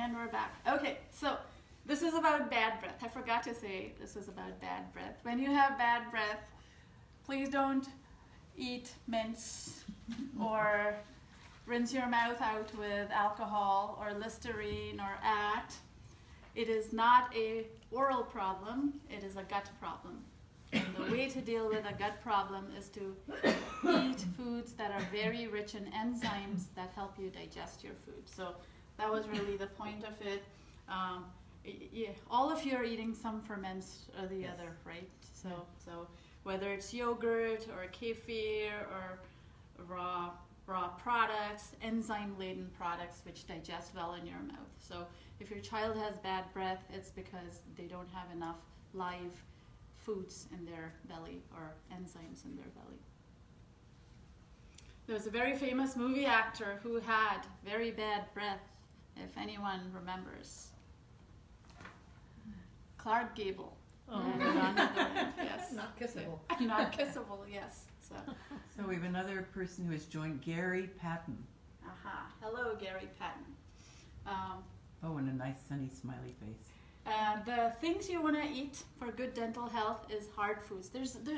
And we're back. Okay, so this is about bad breath. I forgot to say this is about bad breath. When you have bad breath, please don't eat mints or rinse your mouth out with alcohol or Listerine or at. It is not a oral problem, it is a gut problem. And the way to deal with a gut problem is to eat foods that are very rich in enzymes that help you digest your food. So that was really the point of it. Yeah, all of you are eating some ferments or the other, right? So whether it's yogurt or kefir or raw products, enzyme-laden products which digest well in your mouth. So if your child has bad breath, it's because they don't have enough live foods in their belly or enzymes in their belly. There's a very famous movie actor who had very bad breath, if anyone remembers. Clark Gable. Oh. Yes. Not kissable. Not kissable, yes. So we have another person who has joined, Gary Patton. Aha. Hello, Gary Patton. Oh, and a nice sunny smiley face. The things you want to eat for good dental health is hard foods.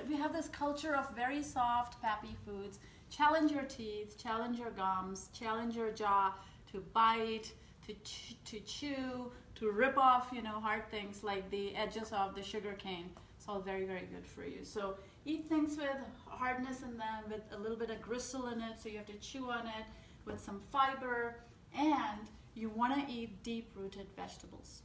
We have this culture of very soft, pappy foods. Challenge your teeth, challenge your gums, challenge your jaw to bite, to chew, to rip off, hard things like the edges of the sugar cane. It's all very, very good for you. So eat things with hardness in them, with a little bit of gristle in it, so you have to chew on it, with some fiber, and you want to eat deep-rooted vegetables.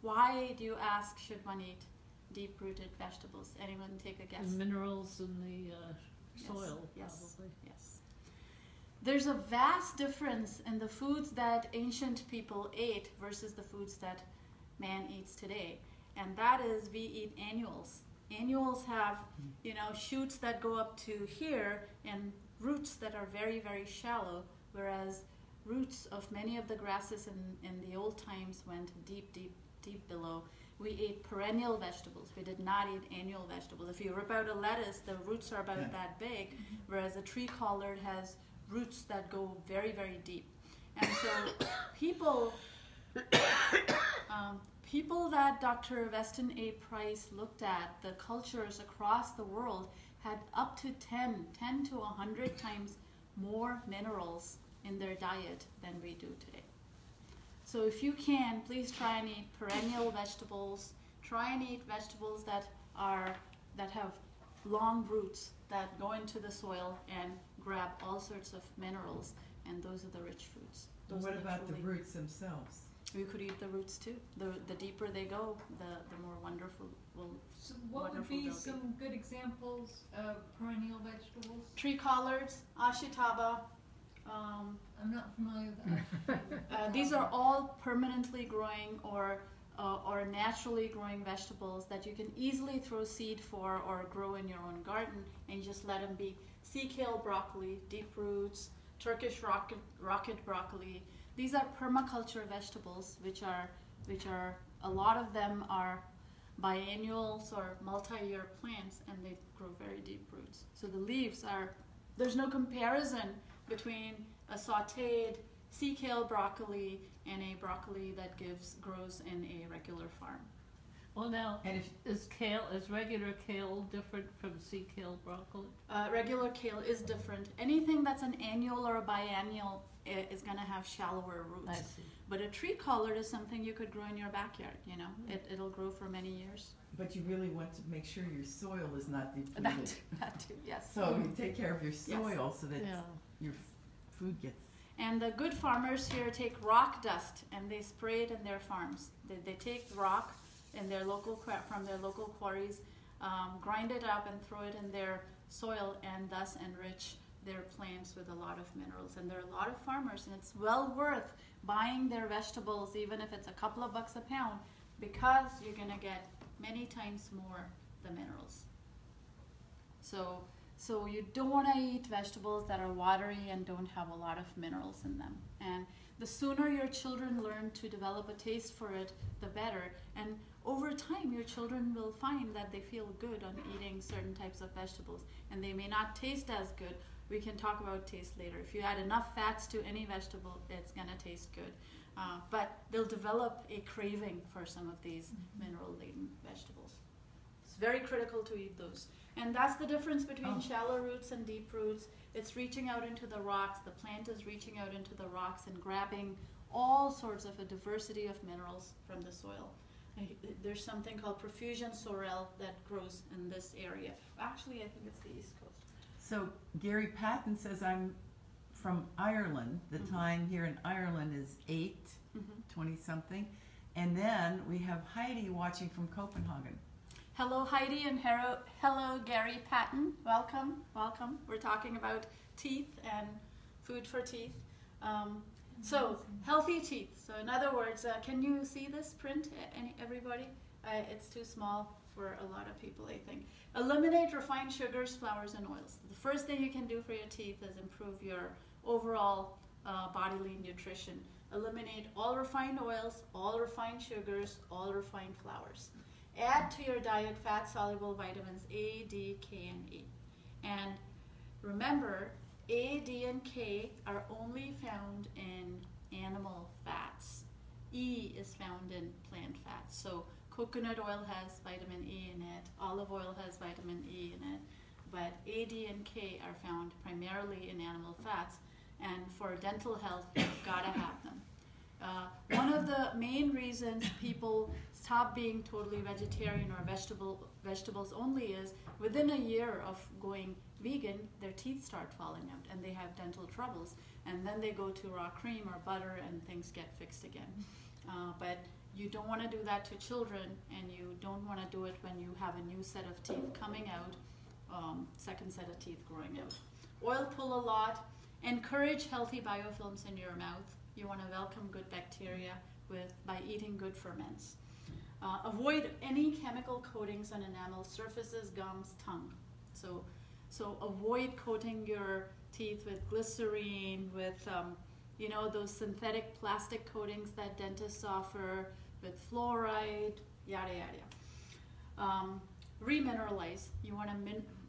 Why do you ask, should one eat deep-rooted vegetables? Anyone take a guess? The minerals in the soil, yes, probably. Yes. There's a vast difference in the foods that ancient people ate versus the foods that man eats today. And that is, we eat annuals. Annuals have, shoots that go up to here and roots that are very, very shallow, whereas roots of many of the grasses in the old times went deep, deep, deep below. We ate perennial vegetables. We did not eat annual vegetables. If you rip out a lettuce, the roots are about that big, whereas a tree collard has roots that go very, very deep. And so people that Dr. Weston A. Price looked at, the cultures across the world, had up to 10 to 100 times more minerals in their diet than we do today. So if you can, please try and eat perennial vegetables. Try and eat vegetables that have long roots that go into the soil and grab all sorts of minerals, and those are the rich foods. What about the roots themselves? You could eat the roots too. The deeper they go, the more wonderful So what would be some good examples of perennial vegetables? Tree collards, ashitaba. I'm not familiar with that. These are all permanently growing or naturally growing vegetables that you can easily throw seed for or grow in your own garden, and you just let them be. Sea kale broccoli, deep roots, Turkish rocket broccoli. These are permaculture vegetables, which are a lot of them are biennials or multi-year plants, and they grow very deep roots. So the leaves there's no comparison between a sautéed sea kale broccoli and a broccoli that grows in a regular farm. Well, now, is regular kale different from sea kale broccoli? Regular kale is different. Anything that's an annual or a biennial is going to have shallower roots. I see. But a tree collard is something you could grow in your backyard. It'll grow for many years. But you really want to make sure your soil is not depleted. That too, yes. So you take care of your soil so that your food gets. And the good farmers here take rock dust and they spray it in their farms. They take rock from their local quarries, grind it up and throw it in their soil, and thus enrich their plants with a lot of minerals. And there are a lot of farmers, and it's well worth buying their vegetables, even if it's a couple of bucks a pound, because you're going to get many times more the minerals. So you don't want to eat vegetables that are watery and don't have a lot of minerals in them. And the sooner your children learn to develop a taste for it, the better. And over time, your children will find that they feel good on eating certain types of vegetables, and they may not taste as good. we can talk about taste later. If you add enough fats to any vegetable, it's gonna taste good. But they'll develop a craving for some of these mineral-laden vegetables. It's very critical to eat those. And that's the difference between shallow roots and deep roots. It's reaching out into the rocks. The plant is reaching out into the rocks and grabbing all sorts of a diversity of minerals from the soil. There's something called profusion sorrel that grows in this area. Actually, I think it's the East Coast. So Gary Patton says I'm from Ireland. The time here in Ireland is 20 something. And then we have Heidi watching from Copenhagen. Hello Heidi and hello Gary Patton. Welcome, welcome. We're talking about teeth and food for teeth. So healthy teeth. So in other words, can you see this print, everybody? It's too small for a lot of people, I think. Eliminate refined sugars, flours, and oils. The first thing you can do for your teeth is improve your overall bodily nutrition. Eliminate all refined oils, all refined sugars, all refined flours. Add to your diet fat-soluble vitamins A, D, K, and E. And remember, A, D, and K are only found in animal fats. E is found in plant fats. So coconut oil has vitamin E in it, olive oil has vitamin E in it, but A, D, and K are found primarily in animal fats, and for dental health, you've got to have them. One of the main reasons people stop being totally vegetarian or vegetables only is within a year of going vegan, their teeth start falling out and they have dental troubles, and then they go to raw cream or butter and things get fixed again. But you don't want to do that to children, and you don't want to do it when you have a new set of teeth coming out, second set of teeth growing out. Oil pull a lot. Encourage healthy biofilms in your mouth. You want to welcome good bacteria by eating good ferments. Avoid any chemical coatings on enamel surfaces, gums, tongue. So avoid coating your teeth with glycerine, with those synthetic plastic coatings that dentists offer, with fluoride, yada yada. Remineralize. You want to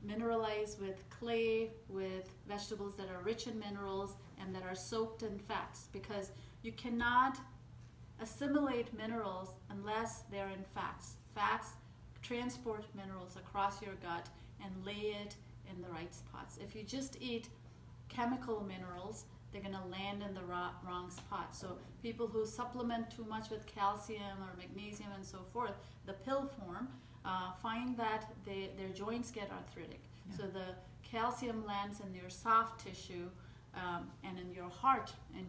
mineralize with clay, with vegetables that are rich in minerals and that are soaked in fats, because you cannot assimilate minerals unless they're in fats. Fats transport minerals across your gut and lay it in the right spots. If you just eat chemical minerals, they're going to land in the wrong spot. So people who supplement too much with calcium or magnesium and so forth, the pill form, find that their joints get arthritic. Yeah. So the calcium lands in your soft tissue and in your heart and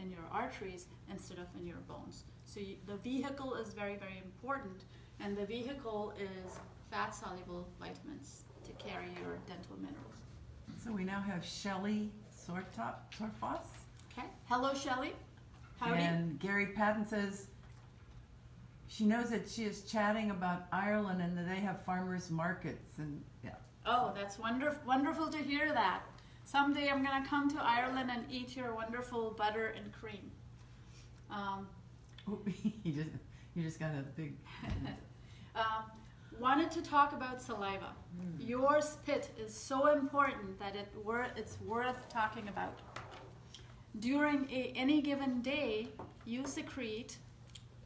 in your arteries instead of in your bones. So the vehicle is very, very important, and the vehicle is fat-soluble vitamins to carry your dental minerals. So we now have Shelley Sorfoss. Okay. Hello, Shelley. Howdy. And Gary Patton says she knows that she is chatting about Ireland and that they have farmers markets, and yeah. Oh, that's wonderful to hear that. Someday I'm going to come to Ireland and eat your wonderful butter and cream. You just got a big... Wanted to talk about saliva. Your spit is so important that it's worth talking about. During any given day, you secrete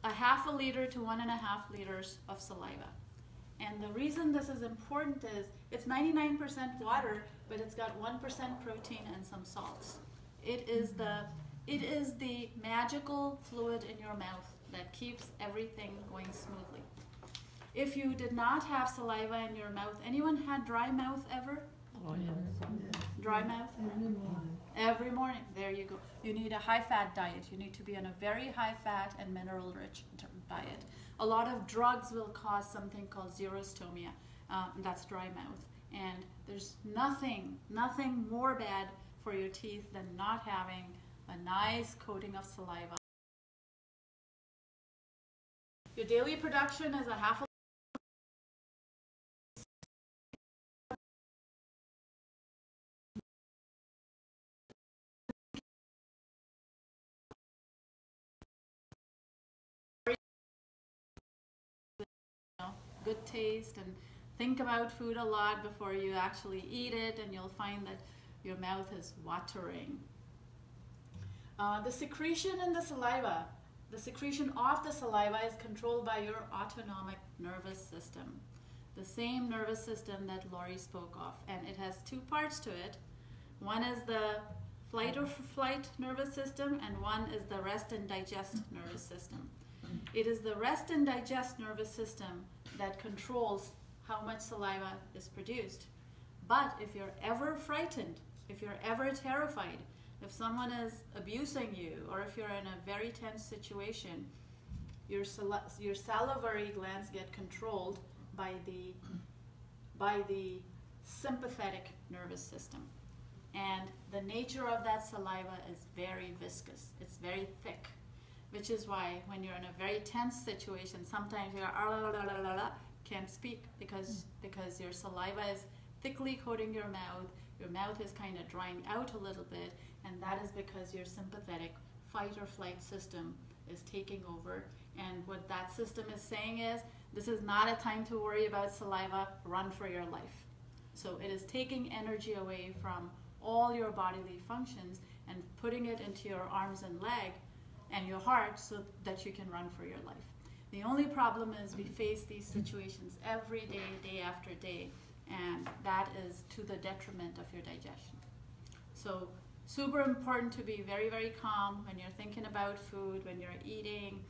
a 0.5 liter to 1.5 liters of saliva. And the reason this is important is it's 99% water, but it's got 1% protein and some salts. It is the magical fluid in your mouth that keeps everything going smoothly. If you did not have saliva in your mouth, anyone had dry mouth ever? Oh, yeah. Dry mouth? Every morning. Every morning. There you go. You need a high-fat diet. You need to be on a very high-fat and mineral-rich diet. A lot of drugs will cause something called xerostomia. That's dry mouth. And there's nothing more bad for your teeth than not having a nice coating of saliva. Your daily production is a 0.5 good taste, and think about food a lot before you actually eat it, and you'll find that your mouth is watering. The secretion in the saliva, the secretion of the saliva is controlled by your autonomic nervous system. The same nervous system that Lori spoke of. And it has two parts to it. One is the flight or flight nervous system, and one is the rest and digest nervous system. It is the rest and digest nervous system that controls how much saliva is produced. But if you're ever frightened, if you're ever terrified, if someone is abusing you, or if you're in a very tense situation, your salivary glands get controlled by the sympathetic nervous system. And the nature of that saliva is very viscous. It's very thick, which is why when you're in a very tense situation, sometimes you're can't speak because your saliva is thickly coating your mouth is kind of drying out a little bit, and that is because your sympathetic fight or flight system is taking over. And what that system is saying is, this is not a time to worry about saliva, run for your life. So it is taking energy away from all your bodily functions and putting it into your arms and leg and your heart so that you can run for your life. The only problem is we face these situations every day, day after day, and that is to the detriment of your digestion. So super important to be very, very calm when you're thinking about food, when you're eating,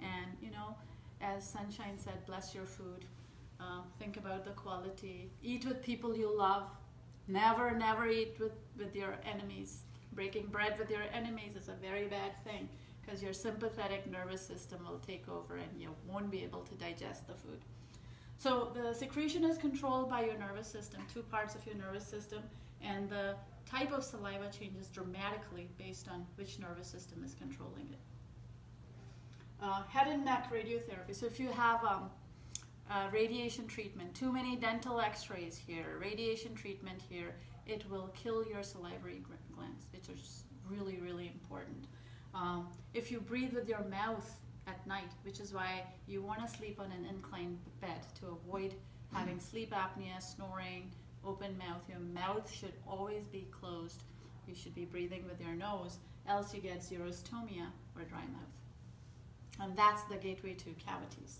and as Sunshine said, bless your food. Think about the quality. Eat with people you love. Never, never eat with your enemies. Breaking bread with your enemies is a very bad thing because your sympathetic nervous system will take over and you won't be able to digest the food. So the secretion is controlled by your nervous system, two parts of your nervous system, and the type of saliva changes dramatically based on which nervous system is controlling it. Head and neck radiotherapy. So if you have radiation treatment, too many dental x-rays here, radiation treatment here, it will kill your salivary glands, which is really, really important. If you breathe with your mouth at night, which is why you want to sleep on an inclined bed to avoid having sleep apnea, snoring, open mouth. Your mouth should always be closed. You should be breathing with your nose, else you get xerostomia or dry mouth. And that's the gateway to cavities.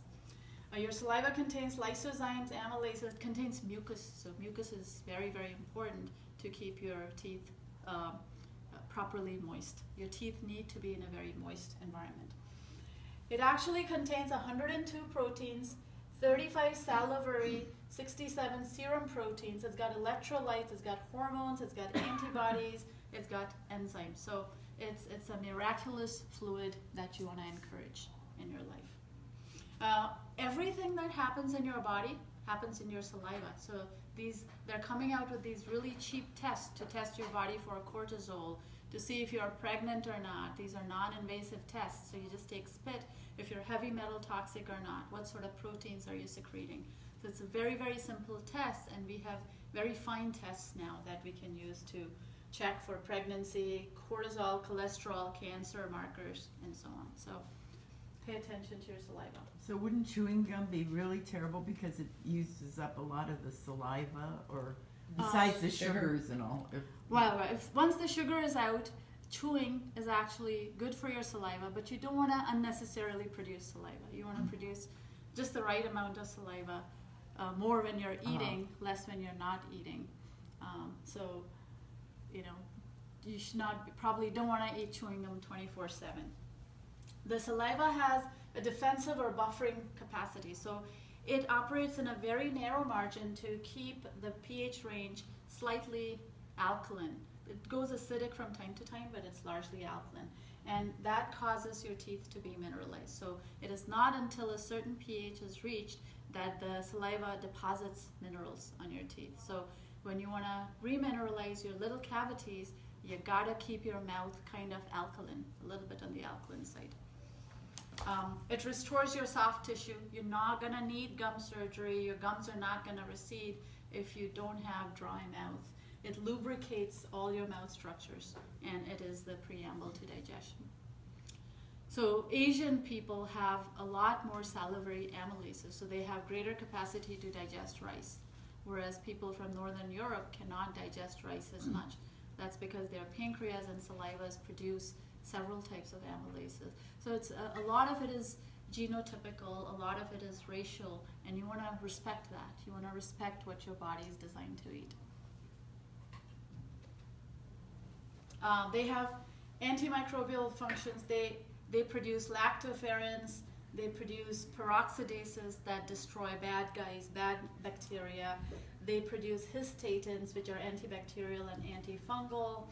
Your saliva contains lysozymes, amylases, it contains mucus. So mucus is very, very important to keep your teeth properly moist. Your teeth need to be in a very moist environment. It actually contains 102 proteins, 35 salivary, 67 serum proteins. It's got electrolytes, it's got hormones, it's got antibodies, it's got enzymes. So it's a miraculous fluid that you want to encourage in your life. Everything that happens in your body happens in your saliva. So they're coming out with these really cheap tests to test your body for cortisol, to see if you're pregnant or not. These are non-invasive tests. So you just take spit, if you're heavy metal toxic or not, what sort of proteins are you secreting. So it's a very, very simple test, and we have very fine tests now that we can use to check for pregnancy, cortisol, cholesterol, cancer markers, and so on. So pay attention to your saliva. So wouldn't chewing gum be really terrible because it uses up a lot of the saliva, or besides the sugars and all? Well, once the sugar is out, chewing is actually good for your saliva, but you don't want to unnecessarily produce saliva. You want to produce just the right amount of saliva, more when you're eating, less when you're not eating. So, you should not, probably don't want to eat chewing gum 24/7. The saliva has a defensive or buffering capacity. So it operates in a very narrow margin to keep the pH range slightly alkaline. It goes acidic from time to time, but it's largely alkaline. And that causes your teeth to be mineralized. So it is not until a certain pH is reached that the saliva deposits minerals on your teeth. So when you want to remineralize your little cavities, you gotta keep your mouth kind of alkaline, a little bit on the alkaline side. It restores your soft tissue. You're not gonna need gum surgery. Your gums are not gonna recede if you don't have dry mouth. It lubricates all your mouth structures, and it is the preamble to digestion. So Asian people have a lot more salivary amylases, so they have greater capacity to digest rice, whereas people from Northern Europe cannot digest rice as much. That's because their pancreas and salivas produce several types of amylases. So it's a lot of it is genotypical, a lot of it is racial, and you want to respect that. You want to respect what your body is designed to eat. They have antimicrobial functions. They produce lactoferrins. They produce peroxidases that destroy bad guys, bad bacteria. They produce histatins, which are antibacterial and antifungal.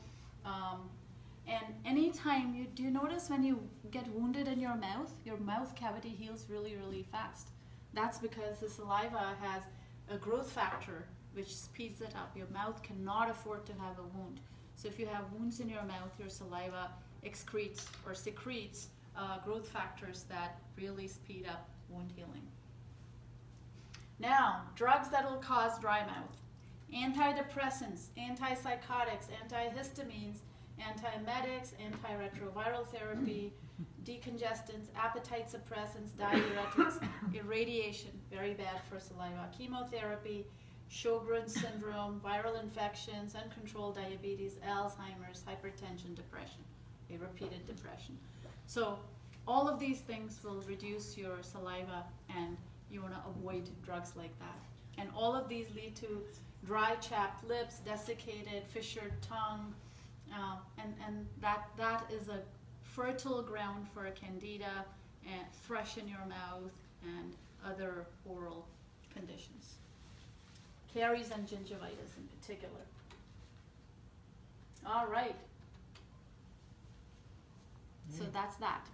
And anytime do you notice when you get wounded in your mouth cavity heals really, really fast. That's because the saliva has a growth factor which speeds it up. Your mouth cannot afford to have a wound. So if you have wounds in your mouth, your saliva excretes or secretes growth factors that really speed up wound healing. Now, drugs that will cause dry mouth. Antidepressants, antipsychotics, antihistamines, antiemetics, antiretroviral therapy, decongestants, appetite suppressants, diuretics, irradiation, very bad for saliva, chemotherapy, Sjogren's syndrome, viral infections, uncontrolled diabetes, Alzheimer's, hypertension, depression, a repeated depression. So all of these things will reduce your saliva, and you want to avoid drugs like that. And all of these lead to dry, chapped lips, desiccated, fissured tongue, and that is a fertile ground for candida, and thrush in your mouth, and other oral conditions. Caries and gingivitis in particular. All right. So that's that.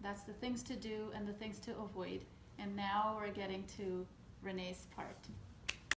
That's the things to do and the things to avoid. And now we're getting to Renee's part.